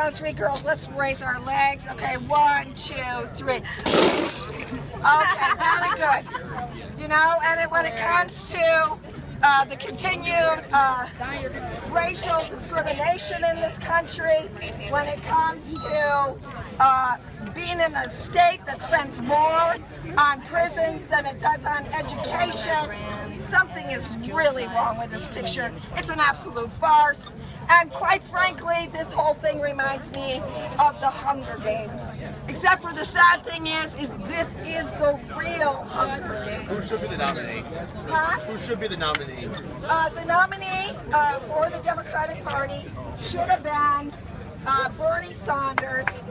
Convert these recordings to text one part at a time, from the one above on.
count of three, girls. Let's raise our legs. Okay, 1, 2, 3. Okay, very good. You know, and when it comes to the continued racial discrimination in this country, when it comes to being in a state that spends more on prisons than it does on education, something is really wrong with this picture. It's an absolute farce. And quite frankly, this whole thing reminds me of the Hunger Games. Except for the sad thing is this is the real Hunger Games. Who should be the nominee? Huh? Who should be the nominee? The nominee for the Democratic Party should have been Bernie Sanders.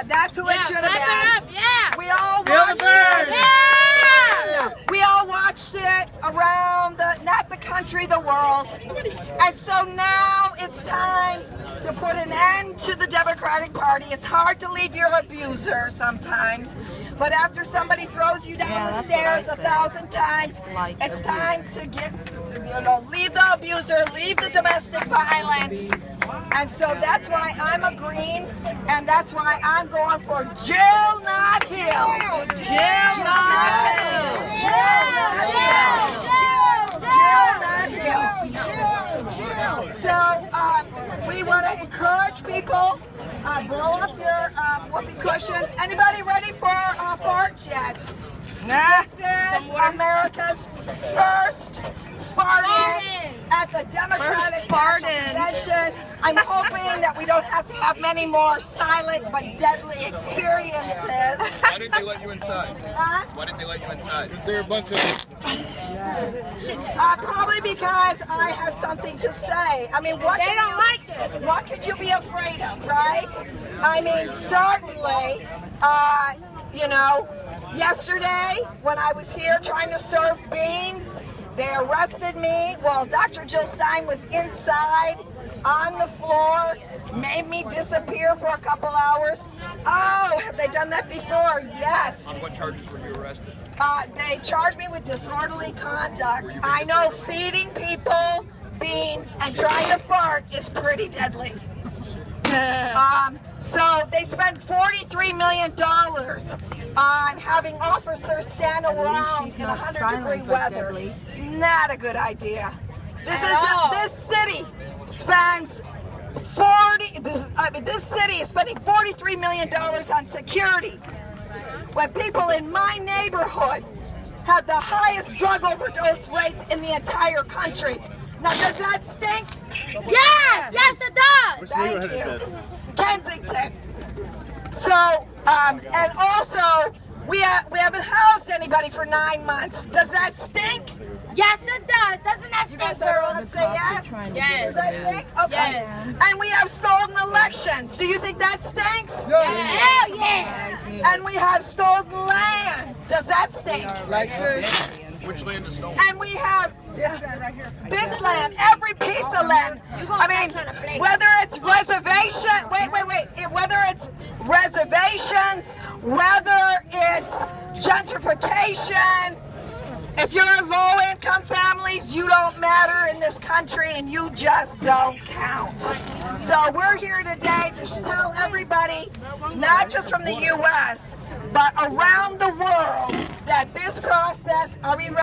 That's who it should have been. Yeah. We all watched it. Yeah. We all watched it around not the country, the world. And so now it's time to put an end to the Democratic Party. It's hard to leave your abuser sometimes, but after somebody throws you down the stairs 1,000 times, it's time to leave the abuser, leave the domestic violence. And so that's why I'm a Green, and that's why I'm going for Jill, not Hill. Jill, not Hill. Jill, not Hill. Jill, not Hill. So we want to encourage people, blow up your whoopee cushions. Anybody ready for fart yet? This is America's first farting at the Democratic National Convention. I'm hoping that we don't have to have many more silent but deadly experiences. Why didn't they let you inside? Huh? Why didn't they let you inside? Is there a bunch of... Probably because I have something to say. I mean, what could you be afraid of, right? I mean, certainly, you know, yesterday when I was here trying to serve beans, they arrested me while Dr. Jill Stein was inside on the floor, made me disappear for a couple hours. Oh, have they done that before? Yes. On what charges were you arrested? They charged me with disorderly conduct. I know feeding people beans and trying to fart is pretty deadly. So they spent $43 million on having officers stand around in 100-degree weather. Not a good idea. This city spends this city is spending $43 million on security when people in my neighborhood have the highest drug overdose rates in the entire country. Now, does that stink? Yes, it does. Thank you. Kensington. So, and also, we haven't housed anybody for 9 months. Does that stink? Yes, it does. Doesn't that You stink, guys don't want girls? to say yes? Yes. Does that stink? Okay. Yes. And we have stolen elections. Do you think that stinks? Hell yeah. And we have stolen land. Does that stink? Which land is stolen? And we have this land, every piece of land. I mean, whether it's reservation, whether it's reservations, whether it's gentrification. If you're low-income families, you don't matter in this country and you just don't count. So we're here today to tell everybody, not just from the U.S., but around the world, that this process, are we ready?